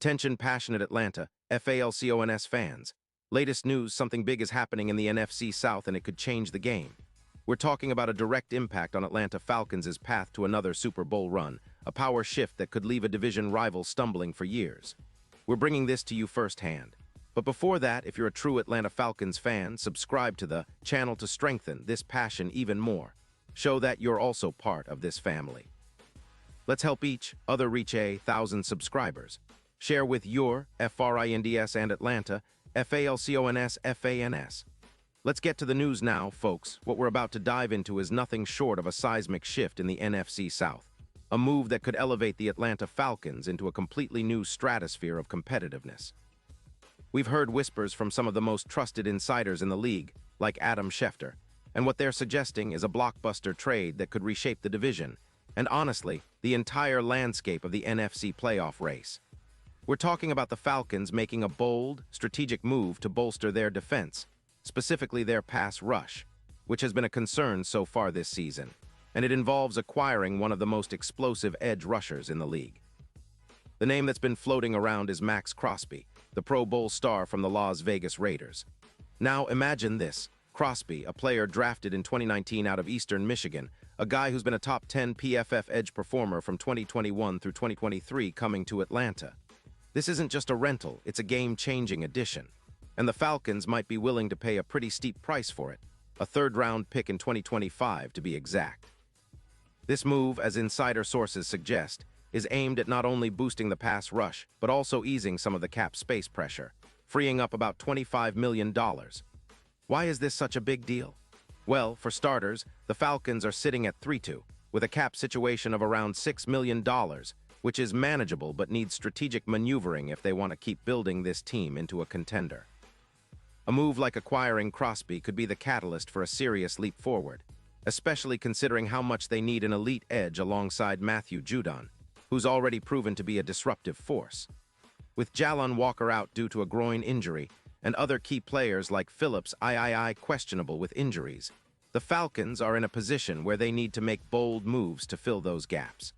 Attention passionate Atlanta, Falcons fans. Latest news, something big is happening in the NFC South and it could change the game. We're talking about a direct impact on Atlanta Falcons' path to another Super Bowl run, a power shift that could leave a division rival stumbling for years. We're bringing this to you firsthand. But before that, if you're a true Atlanta Falcons fan, subscribe to the channel to strengthen this passion even more. Show that you're also part of this family. Let's help each other reach 1,000 subscribers. Share with your FRINDS and Atlanta, FALCONS, FANS. Let's get to the news now, folks. What we're about to dive into is nothing short of a seismic shift in the NFC South. A move that could elevate the Atlanta Falcons into a completely new stratosphere of competitiveness. We've heard whispers from some of the most trusted insiders in the league, like Adam Schefter, and what they're suggesting is a blockbuster trade that could reshape the division, and honestly, the entire landscape of the NFC playoff race. We're talking about the Falcons making a bold, strategic move to bolster their defense, specifically their pass rush, which has been a concern so far this season, and it involves acquiring one of the most explosive edge rushers in the league. The name that's been floating around is Max Crosby, the Pro Bowl star from the Las Vegas Raiders. Now imagine this, Crosby, a player drafted in 2019 out of Eastern Michigan, a guy who's been a top 10 PFF edge performer from 2021 through 2023 coming to Atlanta. This isn't just a rental, it's a game-changing addition. And the Falcons might be willing to pay a pretty steep price for it, a third-round pick in 2025 to be exact. This move, as insider sources suggest, is aimed at not only boosting the pass rush, but also easing some of the cap space pressure, freeing up about $25 million. Why is this such a big deal? Well, for starters, the Falcons are sitting at 3-2, with a cap situation of around $6 million, which is manageable but needs strategic maneuvering if they want to keep building this team into a contender. A move like acquiring Crosby could be the catalyst for a serious leap forward, especially considering how much they need an elite edge alongside Matthew Judon, who's already proven to be a disruptive force. With Jalon Walker out due to a groin injury, and other key players like Phillips questionable with injuries, the Falcons are in a position where they need to make bold moves to fill those gaps.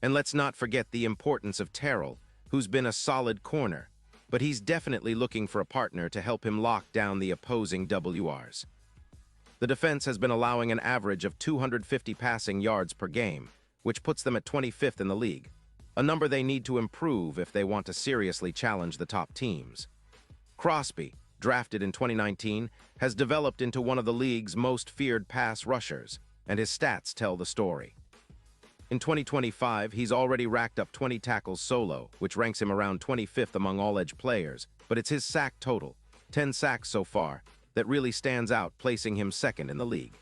And let's not forget the importance of Terrell, who's been a solid corner, but he's definitely looking for a partner to help him lock down the opposing WRs. The defense has been allowing an average of 250 passing yards per game, which puts them at 25th in the league, a number they need to improve if they want to seriously challenge the top teams. Crosby, drafted in 2019, has developed into one of the league's most feared pass rushers, and his stats tell the story. In 2025, he's already racked up 20 tackles solo, which ranks him around 25th among all edge players, but it's his sack total, 10 sacks so far, that really stands out, placing him second in the league.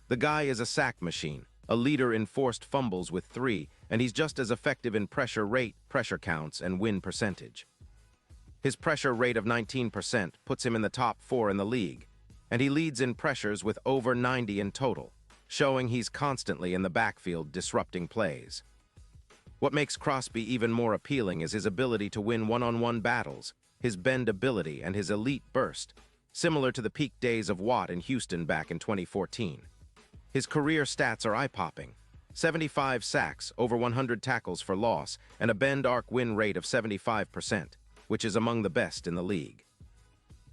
The guy is a sack machine, a leader in forced fumbles with 3, and he's just as effective in pressure rate, pressure counts, and win percentage. His pressure rate of 19% puts him in the top 4 in the league, and he leads in pressures with over 90 in total, showing he's constantly in the backfield disrupting plays. What makes Crosby even more appealing is his ability to win one-on-one battles, his bend ability, and his elite burst, similar to the peak days of Watt in Houston back in 2014. His career stats are eye-popping: 75 sacks, over 100 tackles for loss, and a bend arc win rate of 75%, which is among the best in the league.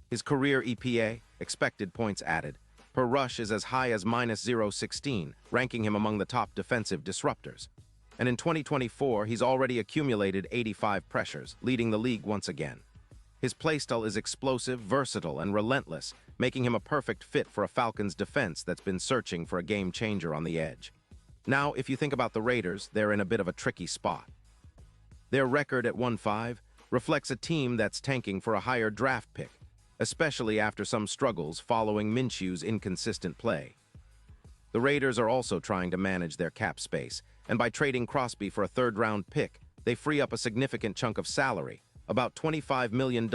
His career EPA, expected points added, per rush is as high as -0.16, ranking him among the top defensive disruptors. And in 2024, he's already accumulated 85 pressures, leading the league once again. His playstyle is explosive, versatile, and relentless, making him a perfect fit for a Falcons defense that's been searching for a game-changer on the edge. Now, if you think about the Raiders, they're in a bit of a tricky spot. Their record at 1-5 reflects a team that's tanking for a higher draft pick, especially after some struggles following Minshew's inconsistent play. The Raiders are also trying to manage their cap space, and by trading Crosby for a third-round pick, they free up a significant chunk of salary, about $25 million,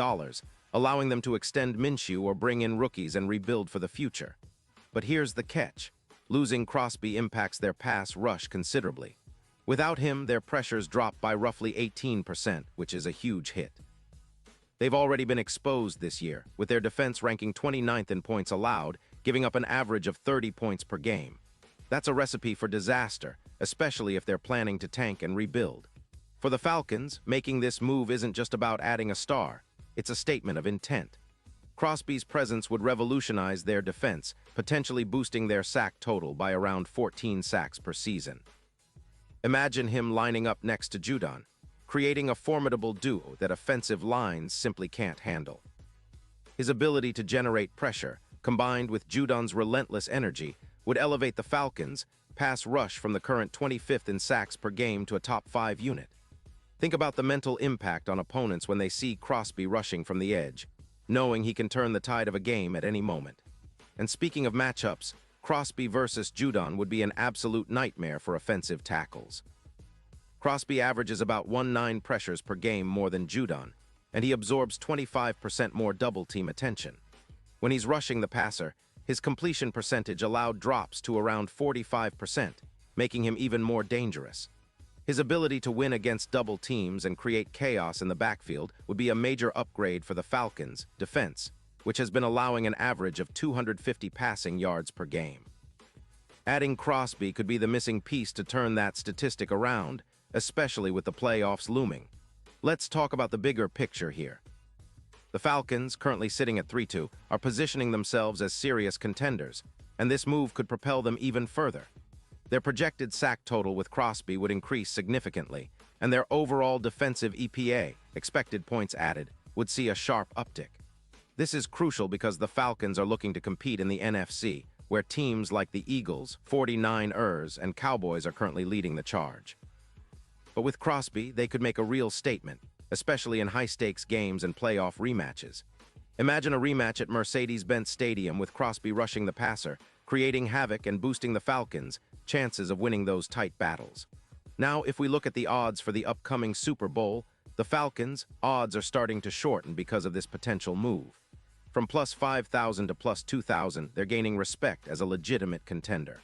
allowing them to extend Minshew or bring in rookies and rebuild for the future. But here's the catch: losing Crosby impacts their pass rush considerably. Without him, their pressures drop by roughly 18%, which is a huge hit. They've already been exposed this year, with their defense ranking 29th in points allowed, giving up an average of 30 points per game. That's a recipe for disaster, especially if they're planning to tank and rebuild. For the Falcons, making this move isn't just about adding a star, it's a statement of intent. Crosby's presence would revolutionize their defense, potentially boosting their sack total by around 14 sacks per season. Imagine him lining up next to Judon, creating a formidable duo that offensive lines simply can't handle. His ability to generate pressure, combined with Judon's relentless energy, would elevate the Falcons' pass rush from the current 25th in sacks per game to a top 5 unit. Think about the mental impact on opponents when they see Crosby rushing from the edge, knowing he can turn the tide of a game at any moment. And speaking of matchups, Crosby versus Judon would be an absolute nightmare for offensive tackles. Crosby averages about 1.9 pressures per game more than Judon, and he absorbs 25% more double-team attention. When he's rushing the passer, his completion percentage allowed drops to around 45%, making him even more dangerous. His ability to win against double teams and create chaos in the backfield would be a major upgrade for the Falcons' defense, which has been allowing an average of 250 passing yards per game. Adding Crosby could be the missing piece to turn that statistic around, especially with the playoffs looming. Let's talk about the bigger picture here. The Falcons, currently sitting at 3-2, are positioning themselves as serious contenders, and this move could propel them even further. Their projected sack total with Crosby would increase significantly, and their overall defensive EPA, expected points added, would see a sharp uptick. This is crucial because the Falcons are looking to compete in the NFC, where teams like the Eagles, 49ers, and Cowboys are currently leading the charge. But with Crosby, they could make a real statement, especially in high-stakes games and playoff rematches. Imagine a rematch at Mercedes-Benz Stadium with Crosby rushing the passer, creating havoc and boosting the Falcons' chances of winning those tight battles. Now, if we look at the odds for the upcoming Super Bowl, the Falcons' odds are starting to shorten because of this potential move. From plus 5,000 to plus 2,000, they're gaining respect as a legitimate contender.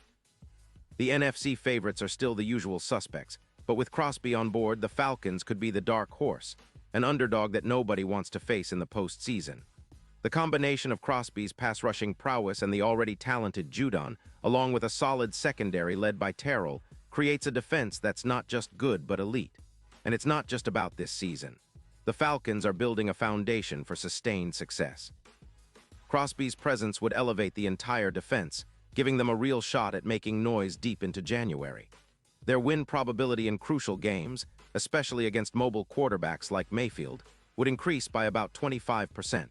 The NFC favorites are still the usual suspects, but with Crosby on board, the Falcons could be the dark horse, an underdog that nobody wants to face in the postseason. The combination of Crosby's pass-rushing prowess and the already talented Judon, along with a solid secondary led by Terrell, creates a defense that's not just good but elite. And it's not just about this season. The Falcons are building a foundation for sustained success. Crosby's presence would elevate the entire defense, giving them a real shot at making noise deep into January. Their win probability in crucial games, especially against mobile quarterbacks like Mayfield, would increase by about 25%.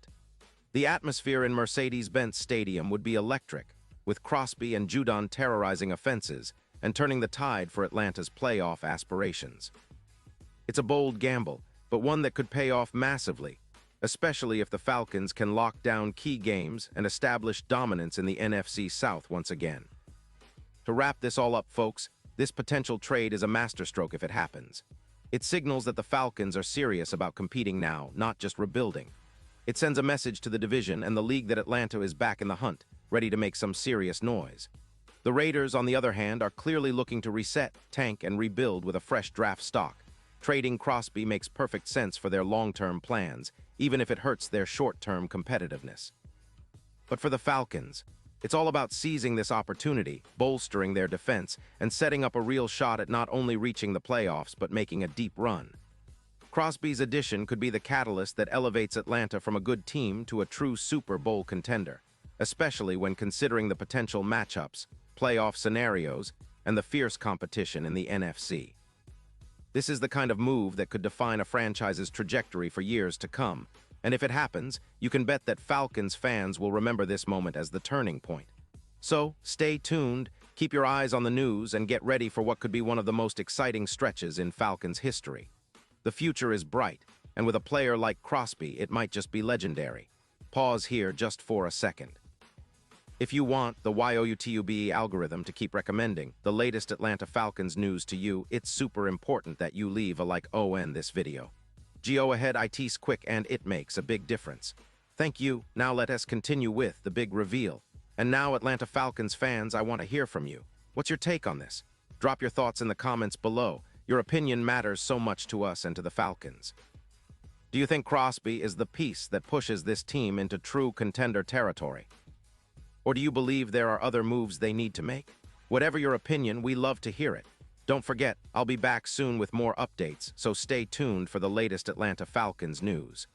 The atmosphere in Mercedes-Benz Stadium would be electric, with Crosby and Judon terrorizing offenses and turning the tide for Atlanta's playoff aspirations. It's a bold gamble, but one that could pay off massively, especially if the Falcons can lock down key games and establish dominance in the NFC South once again. To wrap this all up, folks, this potential trade is a masterstroke if it happens. It signals that the Falcons are serious about competing now, not just rebuilding. It sends a message to the division and the league that Atlanta is back in the hunt, ready to make some serious noise. The Raiders, on the other hand, are clearly looking to reset, tank, and rebuild with a fresh draft stock. Trading Crosby makes perfect sense for their long-term plans, even if it hurts their short-term competitiveness. But for the Falcons, it's all about seizing this opportunity, bolstering their defense, and setting up a real shot at not only reaching the playoffs but making a deep run. Crosby's addition could be the catalyst that elevates Atlanta from a good team to a true Super Bowl contender, especially when considering the potential matchups, playoff scenarios, and the fierce competition in the NFC. This is the kind of move that could define a franchise's trajectory for years to come, and if it happens, you can bet that Falcons fans will remember this moment as the turning point. So, stay tuned, keep your eyes on the news, and get ready for what could be one of the most exciting stretches in Falcons history. The future is bright, and with a player like Crosby, it might just be legendary. Pause here just for a second. If you want the YouTube algorithm to keep recommending the latest Atlanta Falcons news to you, it's super important that you leave a like on this video. Go ahead, it's quick and it makes a big difference. Thank you. Now let us continue with the big reveal. And now, Atlanta Falcons fans, I want to hear from you. What's your take on this? Drop your thoughts in the comments below. Your opinion matters so much to us and to the Falcons. Do you think Crosby is the piece that pushes this team into true contender territory? Or do you believe there are other moves they need to make? Whatever your opinion, we love to hear it. Don't forget, I'll be back soon with more updates, so stay tuned for the latest Atlanta Falcons news.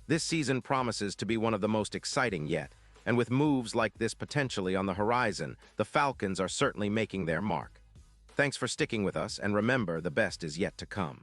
This season promises to be one of the most exciting yet, and with moves like this potentially on the horizon, the Falcons are certainly making their mark. Thanks for sticking with us, and remember, the best is yet to come.